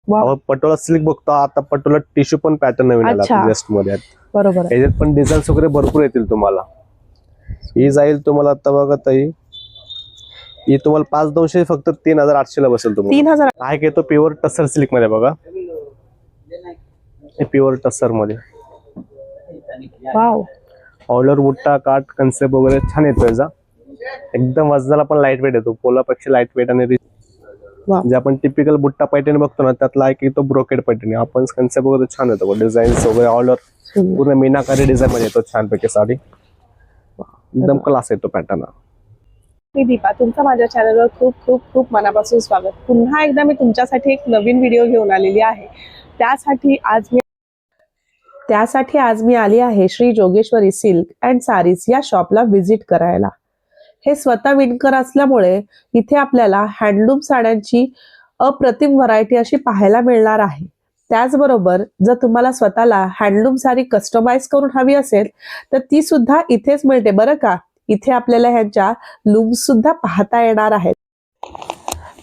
Patola silk बघतो आता, Patola tissue पण पॅटर्न नवीन आला जस्ट मध्ये. बरोबर, याच्यात पण डिझाईन्स वगैरे भरपूर येतील तुम्हाला. ही जाईल तुम्हाला आता बघा ताई, ही तुम्हाला 5200 फक्त 3800 ला बसेल तुम्हाला. 3000 काय घेतो प्युअर टसर सिल्क मध्ये बघा, प्युअर टसर मध्ये. वाव, ऑल ओव्हर बुट्टा काट कन्सेप्ट वगैरे छान येतो याचा. एकदम वजनाला पण लाईट वेट येतो, पोलापेक्षा लाईट वेट आणि जे आपण टिपिकल बुट्टा पैठणी बघतो ना त्यातला एक तो ब्रोकेड पैठणी. आपण कन्सेप्ट वगैरे छान येतो, डिझाईन्स वगैरे ऑल ओव्हर पूर्ण मीनाकारी डिझाईन मध्ये येतो छानपैकी साडी. एकदम क्लास येतो पॅटर्न. मी दीपा, तुमचं माझ्या चॅनलवर खूप खूप खूप मनापासून स्वागत. पुन्हा एकदा मी तुमच्यासाठी एक नवीन व्हिडिओ घेऊन आलेली आहे. त्यासाठी आज मी आली आहे Shri Jogeshwari silk and saris या शॉपला व्हिजिट करायला. हे स्वतः विणकर असल्यामुळे इथे आपल्याला हँडलूम साड्यांची अप्रतिम व्हरायटी अशी पाहायला मिळणार आहे. त्याचबरोबर जर तुम्हाला स्वतःला हँडलूम साडी कस्टमाइज करून हवी असेल तर ती सुद्धा इथेच मिळते बरं का. इथे आपल्याला ह्यांच्या लूम्स सुद्धा पाहता येणार आहेत.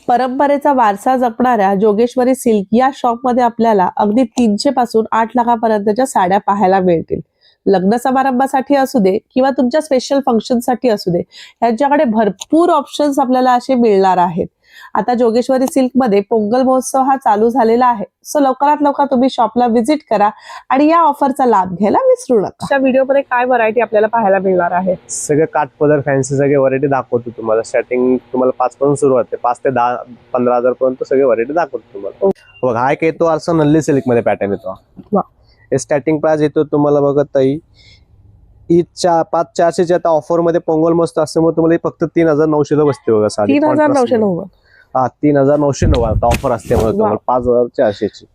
परंपरेचा वारसा जपणाऱ्या जोगेश्वरी सिल्क या शॉपमध्ये आपल्याला अगदी 300 पासून 8 लाखापर्यंतच्या साड्या पाहायला मिळतील. लग्न समारंभासाठी असू दे किंवा तुमच्या स्पेशल फंक्शनसाठी असू दे, यांच्याकडे भरपूर ऑप्शन्स आपल्याला असे मिळणार आहेत. आता जोगेश्वरी सिल्क मध्ये पोंगल महोत्सव हा चालू झालेला आहे. सो लवकरात लवकर तुम्ही शॉपला व्हिजिट करा आणि या ऑफरचा लाभ घ्यायला विसरू नका. अशा व्हिडिओमध्ये काय व्हरायटी आपल्याला पाहायला मिळणार आहे? सगळे काठपदर फॅन्सी सगळे व्हरायटी दाखवतो तुम्हाला. स्टार्टिंग तुम्हाला 5 पासून सुरुवात आहे, 5 ते 10-15 हजार पर्यंत सगळे व्हरायटी दाखवतो तुम्हाला. बघा हा एक येतो असं नल्ली सिल्क मध्ये पॅटर्न येतो. हे स्टार्टिंग प्राइस येतो तुम्हाला बघा ताई, ही 5,400 आता ऑफर मध्ये पोंगल मस्त असल्यामुळे तुम्हाला फक्त 3900 ला बसते बघा साडी. 3990. हा 3990 आता ऑफर असते तुम्हाला 5400 ची.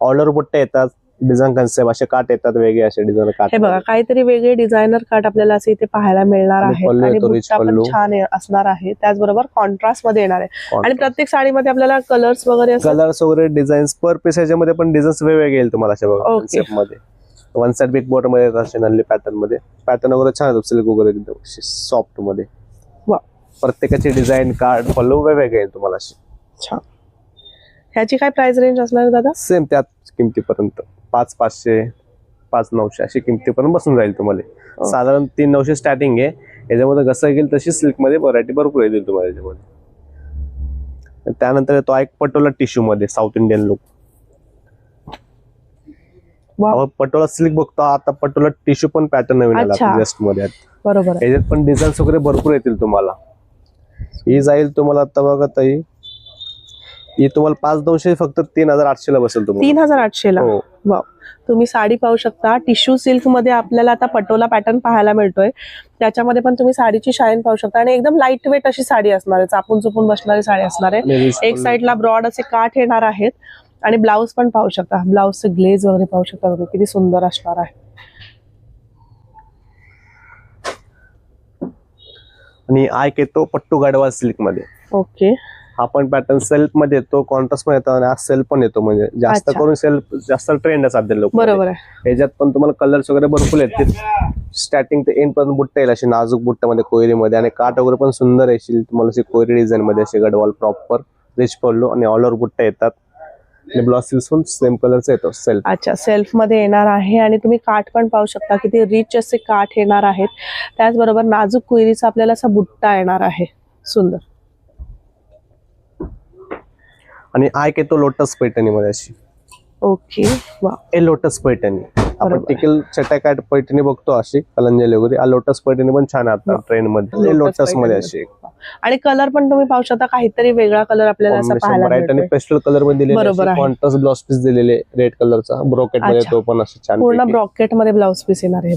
ऑर्डर बुट्टे येतात, डिझाईन कन्सेप्ट असे काट येतात वेगळे, असे डिझाईन काट. हे बघा काहीतरी वेगळे डिझायनर काट आपल्याला असे इथे पाहायला मिळणार आहे आणि बुट्टा पण छान असणार आहे. त्याचबरोबर कॉन्ट्रास्ट मध्ये येणार आहे आणि प्रत्येक साडीमध्ये आपल्याला कलर्स वगैरे डिझाईन्स पर पीस ह्याच्यामध्ये पण डिझाईन्स वेगवेगळे येईल तुम्हाला असे बघा कन्सेप्ट मध्ये. वन साइड बिग बॉटम मध्ये असे नल्ली पॅटर्न मध्ये. पॅटर्न वगैरे छान येतो, सिल्क वगैरे एकदम सॉफ्ट मध्ये. प्रत्येकाची डिझाईन कार्ड पल्लू वेगवेगळे येईल तुम्हाला अशी. छान. ह्याची काय प्राइस रेंज असणार दादा? सेम त्याच किमतीपर्यंत 5,500 5,900 अशी किमतीपर्यंत बसून जाईल तुम्हाला. साधारण 3,900 स्टार्टिंग आहे. याच्यामध्ये कसं येईल तशी सिल्क मध्ये व्हरायटी भरपूर येईल तुम्हाला याच्यामध्ये. त्यानंतर येतो एक पटोला टिश्यू मध्ये south Indian look. Patola silk बघतो आता, पटोला टिश्यू पण पॅटर्न नवीन आला जस्ट मध्ये. बरोबर, याच्यात पण डिझाईन्स वगैरे भरपूर येतील तुम्हाला. ही जाईल तुम्हाला आता बघा ताई, ही तुम्हाला 5200 फक्त 3800 ला बसेल तुम्हाला. 3800 ला. वाव, तुम्ही साडी पाहू शकता. टिश्यू सिल्क मध्ये आपल्याला आता पटोला पॅटर्न पाहायला मिळतोय. त्याच्यामध्ये पण तुम्ही साडीची शाईन पाहू शकता आणि एकदम लाईट वेट अशी साडी असणार आहे, चापून चुपून बसणारी साडी असणार आहे. एक साइडला ब्रॉड असे काठ येणार आहेत आणि ब्लाउज पण पाहू शकता. ब्लाउजचे ग्लेज वगैरे पाहू शकता, किती सुंदर असणार आहे. आणि आयक येतो पट्टू गाडवा सिल्क मध्ये. ओके. हा पण पॅटर्न सेल्फ मध्ये येतो, कॉन्ट्रास्ट मध्ये येतो आणि हा सेल्फ पण येतो. म्हणजे जास्त करून सेल्फ जास्त ट्रेंड आहे सध्या लोक. बरोबर आहे. याच्यात पण तुम्हाला कलर्स वगैरे भरपूर येतील. स्टार्टिंग ते एंड पर्यंत बुट्टा येईल अशी नाजूक बुट्ट्यामध्ये कोयरी मध्ये आणि काठ वगैरे पण सुंदर येईल तुम्हाला अशी कोयरी डिझाईन मध्ये. असे गडवाल प्रॉपर रिच पल्लू आणि ऑल ओव्हर बुट्टा येतात. ब्लाउज पण सेम कलरचा येतो सेल्फ. अच्छा, सेल्फ मध्ये येणार आहे आणि तुम्ही काठ पण पाहू शकता किती रिच असे काठ येणार आहेत. त्याचबरोबर नाजूक कुयरीचा आपल्याला असा बुट्टा येणार आहे, सुंदर. आणि आयक येतो लोटस पैठणी मध्ये अशी. ओके. वा, हे लोटस पैठणी आपण टिकल चटाकाट पैठणी बघतो अशी कलंजली वगैरे. लोटस पैठणी पण छान आता ट्रेंड मध्ये लोटस मध्ये अशी. आणि कलर पण तुम्ही पाहू शकता, काहीतरी वेगळा कलर आपल्याला असा पाहायला मिळतो. आणि पेस्टल कलर मध्ये दिलेले, कॉन्ट्रास्ट ब्लाउज पीस दिलेले रेड कलरचा ब्रोकेट मध्ये, तो पण अशी छान पूर्ण ब्रोकेट मध्ये ब्लाउज पीस येणार आहे.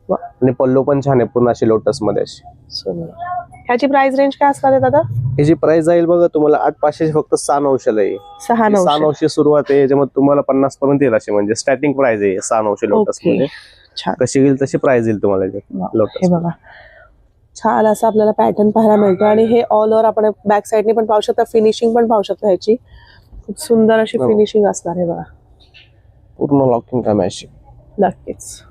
आणि पल्लू पण छान आहे पूर्ण अशी लोटस मध्ये अशी. ह्याची प्राइस रेंज काय असणार आहे दादा? ह्याची प्राइस जाईल बघा तुम्हाला 8,500 फक्त 6,900 ला आहे. 6,900 सुरुवात आहे. याच्यामध्ये तुम्हाला 50 पर्यंत येईल अशी. म्हणजे स्टार्टिंग प्राइस आहे 6,900 लोटस मध्ये. कशी येईल तशी प्राइस येईल तुम्हाला लोटस. बघा छान असं आपल्याला पॅटर्न पाहायला मिळतो आणि हे ऑल ओव्हर आपण बॅक साइडने पण पाहू शकता. फिनिशिंग पण पाहू शकता ह्याची, खूप सुंदर अशी फिनिशिंग असणार आहे बघा. पूर्ण लॉकिंग काम आहे अशी. नक्कीच.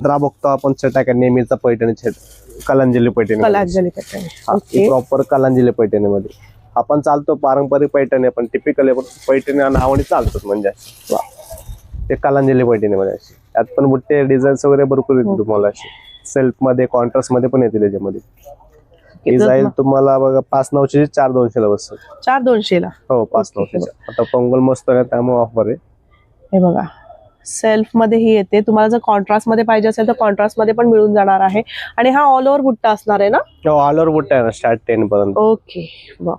बघतो आपण चटाका नेहमीचा पैठणी कलांजली पैठणी. कलांजली पैठणी. प्रॉपर कलांजली पैठणी मध्ये. आपण चालतो पारंपरिक पैठणी पण टिपिकल पैठणी नावाने चालतात म्हणजे ते कलांजली पैठणी मध्ये अशी त्यात पण बुट्टे डिझाईन्स वगैरे भरपूर येतील तुम्हाला अशी सेल्फ मध्ये कॉन्ट्रास्ट मध्ये पण येतील त्याच्यामध्ये ही जाईल तुम्हाला बघा 5,900 4,200 ला बसेल 4,200 ला हो 5,900 आता पोंगल मस्त आहे त्यामुळे ऑफर आहे हे बघा सेल्फ मध्ये ही येते तुम्हाला जर कॉन्ट्रास्ट मध्ये पाहिजे असेल तर कॉन्ट्रास्ट मध्ये पण मिळून जाणार आहे आणि हा ऑल ओव्हर बुट्टा असणार आहे ना ऑल ओव्हर बुट्टा आहे ना स्टार्ट 10 पर्यंत ओके वा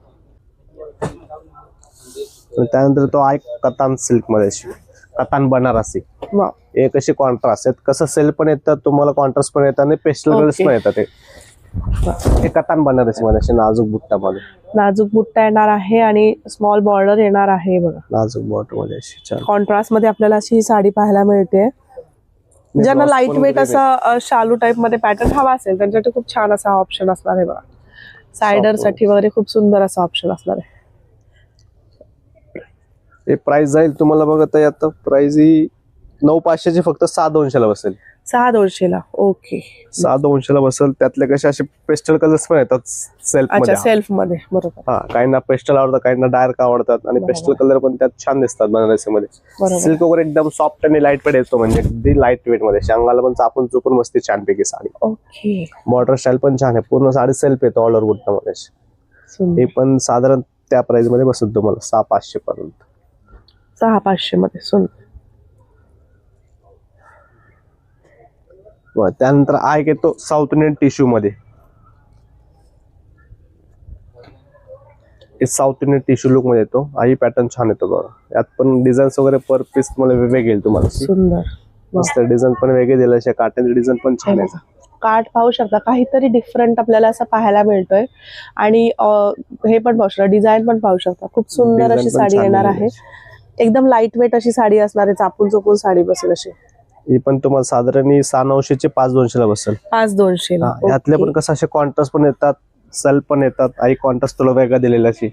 त्यानंतर तो आहे कतान सिल्क मध्ये अशी कतान बनारसी वा एक अशी कॉन्ट्रास्ट आहेत कसं सेल्फ पण येतात तुम्हाला कॉन्ट्रास्ट पण येतात आणि पेस्टल कलर्स पण येतात ते कतान बनारसी मध्ये असे नाजूक बुट्टा मध्ये नाजूक बुट्टा येणार आहे आणि स्मॉल बॉर्डर येणार आहे बघा नाजूक बॉर्डर मध्ये अशी छान कॉन्ट्रास्ट मध्ये आपल्याला अशी ही साडी पाहायला मिळते ज्यांना लाईट वेट असा शालू टाइप मध्ये पॅटर्न हवा असेल त्यांच्यासाठी खूप छान असा ऑप्शन असणार आहे बघा सायडर साठी वगैरे खूप सुंदर असा ऑप्शन असणार आहे हे प्राइस जाईल तुम्हाला बघत आता प्राइस ही 9,500 ची फक्त 6,200 ला बसेल 6,200 ला ओके 6,200 ला बसेल त्यातले कसे असे पेस्टल कलर्स पण येतात सेल्फ अच्छा मध्ये सेल्फ मध्ये बरोबर हा काहींना पेस्टल आवडतात काहींना डार्क आवडतात आणि पेस्टल कलर पण त्यात छान दिसतात बनारसी मध्ये बरोबर सिल्क वगैरे एकदम सॉफ्ट आणि लाईट वेट येतो म्हणजे अगदी लाईट वेट मध्ये शांगाला पण चापून चुपून मस्ती छानपैकी साडी ओके बॉर्डर स्टाईल पण छान आहे पूर्ण साडी सेल्फ येतो ऑल ओव्हर बुट्टा मध्ये सुंदर हे पण साधारण त्या प्राइस मध्ये बसत तुम्हाला 6,500 पर्यंत 6,500 मध्ये सुंदर त्यानंतर आहे की तो साऊथ इंडियन टिश्यू मध्ये साऊथ इंडियन टिश्यू लुक मध्ये येतो आई पॅटर्न छान येतो बघा यात पण डिझाईन्स वगैरे पर पीस तुम्हाला वेगवेगळे येईल तुम्हाला सुंदर मस्त डिझाईन पण वेगळे दिले असे काटन डिझाईन पण छान आहे काठ पाहू शकता काहीतरी डिफरंट आपल्याला असं पाहायला मिळतोय आणि हे पण पाहू शकता डिझाईन पण पाहू शकता खूप सुंदर अशी साडी येणार आहे एकदम लाईट वेट अशी साडी असणार आहे चापून चोपून साडी बसेल अशी ही पण तुम्हाला साधारण 6,900 ची 5,200 ला बसेल 5,200 ला यातले पण कसं असे कॉन्ट्रास्ट पण येतात सेल्फ पण येतात आई कॉन्ट्रास्ट तुला वेगळा दिलेला अशी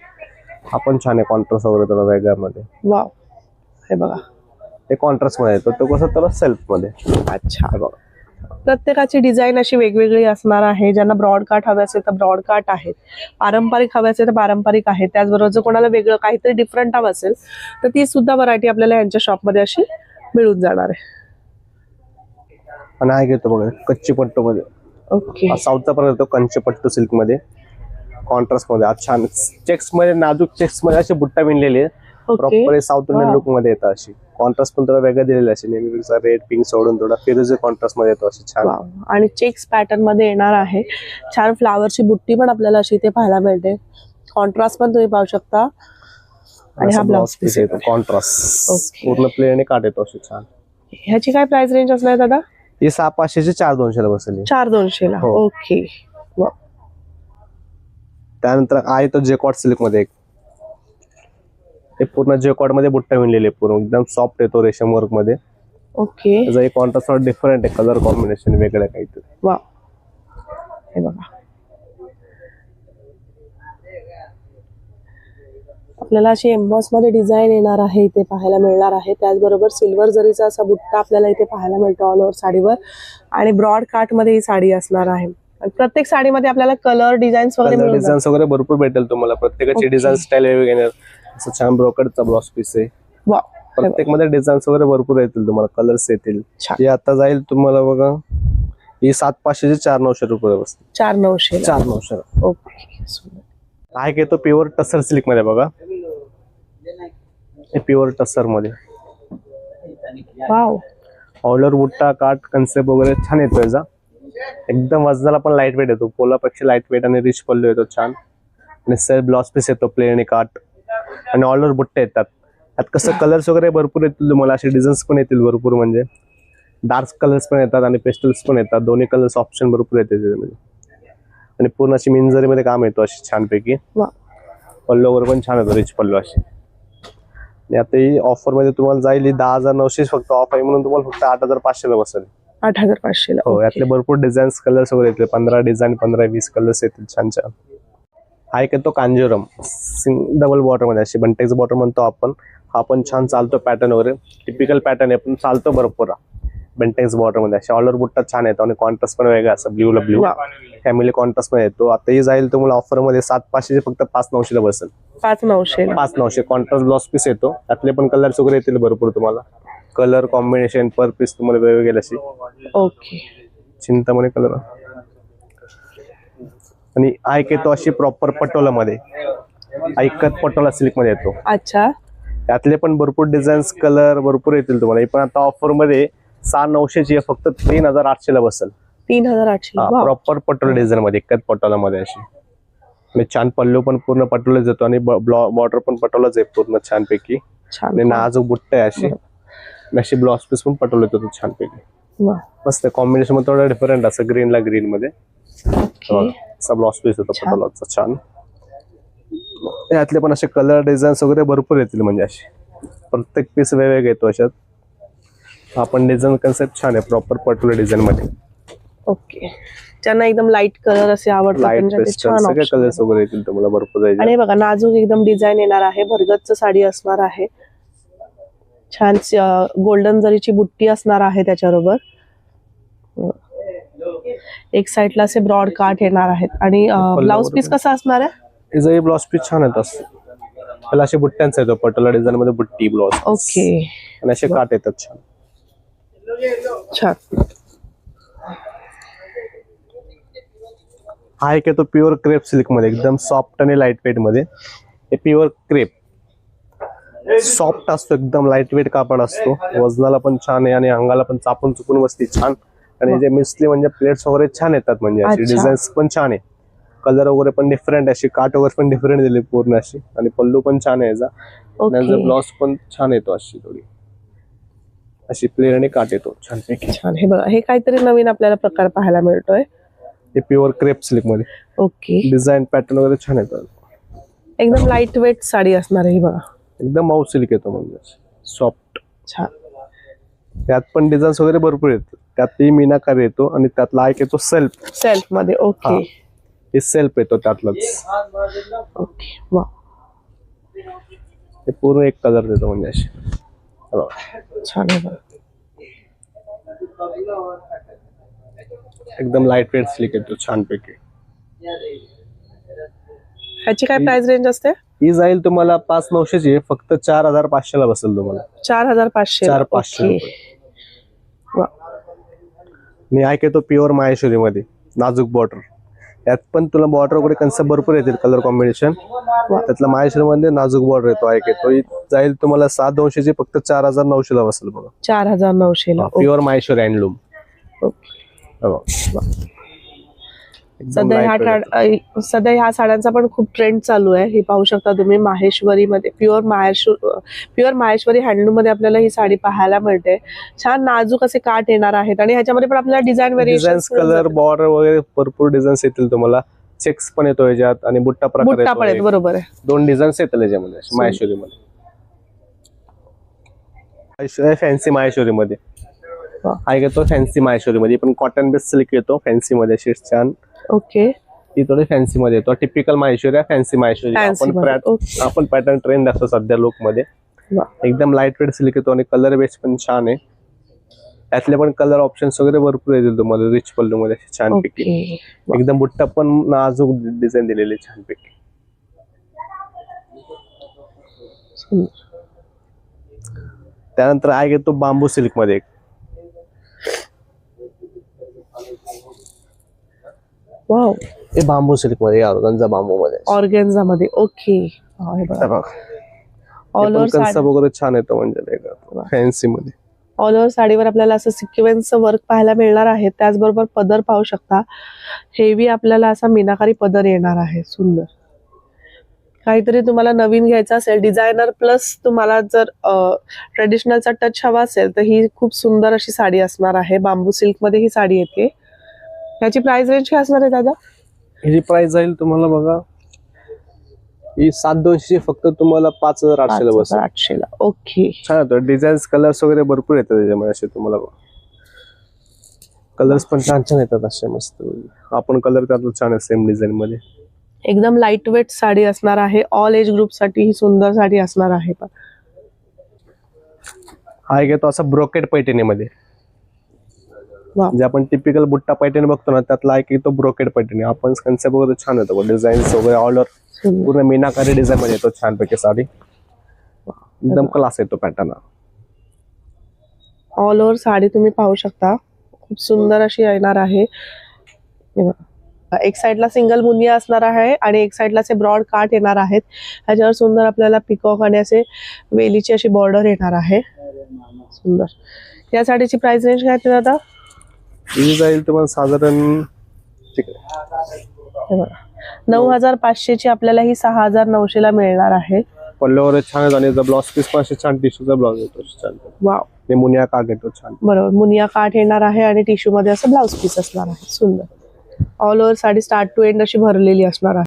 आपण छान आहे कॉन्ट्रास्ट वगैरे तुला वेगळ्यामध्ये वाव हे बघा ते कॉन्ट्रास्ट मध्ये येतो तो कसं तुला सेल्फ मध्ये अच्छा बघा प्रत्येकाची डिझाईन अशी वेगवेगळी असणार आहे ज्यांना ब्रॉड काट हवे असेल तर ब्रॉड काट आहेत पारंपरिक हवे असेल तर पारंपरिक आहेत त्याचबरोबर जर कोणाला वेगळं काहीतरी डिफरंट हवं असेल तर ती सुद्धा व्हरायटी आपल्याला यांच्या शॉपमध्ये अशी मिळून जाणार आहे आणि आहे घेतो बघा कच्ची पट्टू मध्ये ओके साऊथचा पण येतो कंची पट्टू सिल्क मध्ये कॉन्ट्रास्ट मध्ये आज छान चेक्स मध्ये नाजूक चेक्स मध्ये अशी बुट्टा विणलेली आहे प्रॉपर साऊथ इंडियन लुक मध्ये येतात अशी कॉन्ट्रास्ट पण थोडा वेगळा दिलेला अशी नेहमी रेड पिंक सोडून थोडा फिरोजी कॉन्ट्रास्ट मध्ये येतो अशी छान आणि चेक्स पॅटर्न मध्ये येणार आहे छान फ्लावरची बुट्टी पण आपल्याला अशी इथे पाहायला मिळते कॉन्ट्रास्ट पण तुम्ही पाहू शकता आणि हा ब्लाउज पीस येतो कॉन्ट्रास्ट पूर्ण प्लेन आणि काट येतो अशी छान ह्याची काय प्राइस रेंज असणार दादा ही 6,500 ची 4,200 ला बसेल 4,200 ला ओके त्यानंतर आहे तो जेकॉट सिल्क मध्ये एक हे पूर्ण जेकॉट मध्ये बुट्टा विणलेले पूर्ण एकदम सॉफ्ट येतो रेशम वर्क मध्ये ओके त्याचा एक कॉन्ट्रास्ट थोडा डिफरंट आहे कलर कॉम्बिनेशन वेगळं काहीतरी वा हे बघा आपल्याला अशी एम्बॉस मध्ये डिझाईन येणार आहे इथे पाहायला मिळणार आहे त्याचबरोबर सिल्वर जरीचा असा बुट्टा आपल्याला इथे पाहायला मिळतो ऑल ओव्हर साडीवर आणि ब्रॉड काट मध्ये ही साडी असणार आहे प्रत्येक साडीमध्ये आपल्याला कलर डिझाईन्स वगैरे डिझाईन्स वगैरे भरपूर भेटेल तुम्हाला प्रत्येकाची डिझाईन स्टाईल वेगळी येणार असं छान ब्रोकरचा ब्लाउज पीस आहे प्रत्येक मध्ये डिझाईन्स वगैरे भरपूर येतील तुम्हाला कलर्स येतील हे आता जाईल तुम्हाला बघा ही 7,500 ची 4,900 रुपये बसते 4,900 ओके आहे की तो प्युअर टसर सिल्क मध्ये बघा हे प्युअर टसर मध्ये वाव ऑल ओव्हर बुट्टा काट कन्सेप्ट वगैरे छान येतो याचा एकदम वजनाला पण लाईट वेट येतो पोलापेक्षा लाईट वेट आणि रिच पल्लू येतो छान आणि सेल्फ ब्लाउज पीस येतो प्लेन आणि काट आणि ऑल ओव्हर बुट्टे येतात त्यात कसं कलर्स वगैरे भरपूर येतील तुम्हाला असे डिझाईन्स पण येतील भरपूर म्हणजे डार्क कलर्स पण येतात आणि पेस्टल्स पण येतात दोन्ही कलर्स ऑप्शन भरपूर येते त्याच्यामध्ये आणि पूर्ण अशी मिंजरीमध्ये काम येतो अशी छानपैकी पल्लू वगैरे पण छान येतो रिच पल्लू अशी आणि आता ही ऑफर मध्ये तुम्हाला जाईल 10,900 फक्त ऑफ आहे म्हणून तुम्हाला फक्त 8,500 ला बसेल 8,500 ला हो यातले भरपूर डिझाईन्स कलर्स वगैरे येतील 15 डिझाईन 15-20 कलर्स येतील छान छान आहे का तो कांजीवरम डबल बॉर्डर मध्ये अशी बंटेक्स बॉर्डर म्हणतो आपण हा पण छान चालतो पॅटर्न वगैरे टिपिकल पॅटर्न आहे पण चालतो भरपूर बेंटेक्स बॉर्डर मध्ये असे ऑल ओव्हर बुट्टा छान येतो आणि कॉन्ट्रास्ट पण वेगळा असं ब्ल्यूला ब्ल्यू वा. फॅमिली कॉन्ट्रास्ट मध्ये येतो. आता ही जाईल तुम्हाला ऑफर मध्ये 7,500 फक्त 5,900 बसेल. 5,900 5,900 कॉन्ट्रास्ट ब्लाउज पीस येतो. त्यातले पण कलर्स वगैरे येतील भरपूर तुम्हाला. कलर कॉम्बिनेशन पर पीस तुम्हाला वेगवेगळे अशी ओके. चिंतामणी कलर आणि आयक येतो अशी प्रॉपर पटोला मध्ये ऐकत पटोला सिल्क मध्ये येतो. अच्छा. त्यातले पण भरपूर डिझाईन्स कलर भरपूर येतील तुम्हाला. पण आता ऑफर मध्ये 6,900 ची फक्त 3,800 ला बसेल. 3,800. वा. प्रॉपर पटोला डिझाईन मध्ये एकच पटोला मध्ये अशी आणि छान पल्लू पण पूर्ण पटोलाच येतो आणि बॉर्डर पण पटोलाच आहे पूर्ण छानपैकी छान. आणि नाजूक बुट्ट आहे अशी आणि अशी ब्लाउज पीस पण पटोला येतो छानपैकी. वा. मस्त कॉम्बिनेशन मध्ये थोडं डिफरंट असं ग्रीनला ग्रीन मध्ये ओके. असा ब्लाउज पीस येतो छान. पटोलाचा छान. यातले पण असे कलर डिझाईन्स वगैरे भरपूर येतील म्हणजे असे प्रत्येक पीस वेगवेगळे येतो अशात. आपण डिझाईन कन्सेप्ट छान आहे प्रॉपर पटोला डिझाईन मध्ये. ओके. ज्यांना एकदम लाईट कलर असे आवडतात लाईट त्यांच्यासाठी पेस्टल छान सगळे option कलर्स आहे. वगैरे येतील तुम्हाला भरपूर याच्यात. आणि हे बघा नाजूक एकदम डिझाईन येणार आहे. भरगतच साडी असणार आहे. छान गोल्डन जरीची बुट्टी असणार आहे त्याच्याबरोबर. एक साइडला असे ब्रॉड काठ येणार आहेत आणि ब्लाउज पीस कसा असणार आहे? याचा ब्लाउज पीस छान येत असतो. त्याला असे बुट्ट्यांचा येतो पटोला डिझाईन मध्ये बुट्टी ब्लाउज. ओके. आणि असे काठ येतात छान. छान. हा एक येतो प्युअर क्रेप सिल्क मध्ये एकदम सॉफ्ट आणि लाईट वेट मध्ये. हे प्युअर क्रेप सॉफ्ट असतो एकदम लाईट वेट कापड असतो. वजनाला पण छान आहे आणि अंगाला पण चापून चुकून बसते छान. आणि जे मिसली म्हणजे प्लेट्स वगैरे छान येतात म्हणजे अशी अच्छा. डिझाईन्स पण छान आहे. कलर वगैरे पण डिफरंट अशी काठ वगैरे पण डिफरंट दिली पूर्ण अशी आणि पल्लू पण छान आहे याचा. ओके. ब्लाउज पण छान येतो अशी थोडी अशी प्लेन आणि काठ येतो छानपैकी. छान. हे बघा हे काहीतरी नवीन आपल्याला प्रकार पाहायला मिळतोय. हे प्युअर क्रेप सिल्क मध्ये ओके. डिझाईन पॅटर्न वगैरे छान येतात. एकदम लाईट वेट साडी असणार आहे ही बघा. एकदम मऊ सिल्क येतो म्हणजे सॉफ्ट. छान. त्यात पण डिझाईन्स वगैरे भरपूर येतात. त्यातही मीनाकारी येतो आणि त्यातला एक येतो सेल्फ मध्ये. ओके. हे सेल्फ येतो त्यातलाच. ओके. वा. हे पूर्ण एक कलर देतो म्हणजे असे छान आहे बघा. एकदम लाईट वेट सिल्क येतो छानपैकी. ह्याची काय प्राइस रेंज असते? ही जाईल तुम्हाला 5,900 ची फक्त 4,500 ला बसेल तुम्हाला. 4,500. 4,500 ओके. रुपये. वा. मी ऐक येतो प्युअर माहेश्वरी मध्ये नाजूक बॉर्डर. यात पण तुला बॉर्डर वगैरे कन्सेप्ट भरपूर येतील कलर कॉम्बिनेशन. त्यातला माहेश्वरी मध्ये नाजूक बॉर्डर येतो ऐक येतो. ही जाईल तुम्हाला 7,200 ची फक्त 4,900 ला बसेल बघा. 4,900 ला. Pure Maheshwari handloom. सध्या ह्या साड्यांचा पण खूप ट्रेंड चालू आहे. हे पाहू शकता तुम्ही माहेश्वरी मध्ये प्युअर माहेश्वरी हँडलूम मध्ये आपल्याला ही साडी पाहायला मिळते. छान नाजूक असे काठ येणार आहेत आणि ह्याच्यामध्ये पण आपल्याला डिझाईन व्हेरिएशन कलर बॉर्डर वगैरे भरपूर डिझाईन्स येतील तुम्हाला. चेक्स पण येतो याच्यात आणि बुट्टा प्रकार पण येतो. बरोबर आहे. 2 डिझाईन्स येतील याच्यामध्ये माहेश्वरी मध्ये. फॅन्सी माहेश्वरी मध्ये हा घेतो. फॅन्सी माहेश्वरी मध्ये पण कॉटन बेस सिल्क येतो फॅन्सी मध्ये अशी छान. ओके. ही थोडी फॅन्सी मध्ये येतो. टिपिकल माहेश्वरी फॅन्सी माहेश्वरी आपण पॅटर्न ट्रेंड असतो सध्या लुक मध्ये. एकदम लाईट वेट सिल्क येतो आणि कलर बेस पण छान आहे. त्यातले पण कलर ऑप्शन्स वगैरे भरपूर येतील तुम्हाला रिच पल्लू मध्ये छानपैकी. एकदम बुट्टा पण नाजूक डिझाईन दिलेली छानपैकी. त्यानंतर आहे घेतो बांबू सिल्क मध्ये. वाव. हे बांबू सिल्क मध्ये ऑर्गन्झा बांबू मध्ये. ऑर्गेन्झा मध्ये. ओके. ऑल कन्सेप्ट वगैरे छान येतो म्हणजे फॅन्सी मध्ये. ऑल ओव्हर साडीवर आपल्याला असं सिक्वेन्सचं वर्क पाहायला मिळणार आहे. त्याचबरोबर पदर पाहू शकता. हेवी आपल्याला असा मीनाकारी पदर येणार आहे. सुंदर. काहीतरी तुम्हाला नवीन घ्यायचं असेल डिझायनर प्लस तुम्हाला जर ट्रेडिशनलचा टच हवा असेल तर ही खूप सुंदर अशी साडी असणार आहे. बांबू सिल्क मध्ये ही साडी येते. याची प्राइस रेंज काय असणार आहे दादा? ह्याची प्राइस जाईल तुम्हाला बघा ही 7,200 फक्त तुम्हाला 5,800 ला बसेल. 800 ला. ओके. छान होतं. डिझाईन्स कलर्स वगैरे भरपूर येतात त्याच्यामध्ये असे तुम्हाला कलर्स पण छान छान येतात असे मस्त. आपण कलर करतो छान आहे सेम डिझाईन मध्ये. एकदम लाईट वेट साडी असणार आहे. ऑल एज ग्रुप साठी ही सुंदर साडी असणार आहे. हा घेतो असा ब्रोकेट पैठणी मध्ये. वा. जे आपण टिपिकल बुट्टा पैठणी बघतो ना त्यातला एक तो ब्रोकेड पैठणी. आपण कन्सेप्ट वगैरे छान येतो, डिझाईन वगैरे ऑल ओव्हर सुंदर. पूर्ण मीनाकारी डिझाईन मध्ये येतो छानपैकी साडी. एकदम क्लास येतो पॅटर्न. ऑल ओव्हर साडी तुम्ही पाहू शकता, खूप सुंदर अशी येणार आहे. हे बघा. एक साइडला सिंगल मुनिया असणार आहे आणि एक साइडला असे ब्रॉड काठ येणार आहेत. ह्याच्यावर सुंदर आपल्याला पिकॉक आणि असे वेलीची अशी बॉर्डर येणार आहे. सुंदर. या साडीची प्राइस रेंज काय आहे दादा? ही जाईल तुम्हाला साधारण ठीक आहे 9,500 ची आपल्याला ही 6,900 ला मिळणार आहे. पल्ल्यावर छान आहे आणि ब्लाउज पीस पण असे छान टिश्यूचा ब्लाउज येतो छान. वाव. मुनिया काठ येतो छान. बरोबर, मुनिया काठ येणार आहे आणि टिश्यू मध्ये असं ब्लाउज पीस असणार आहे. सुंदर. All over sari start to end अशी भरलेली असणार आहे.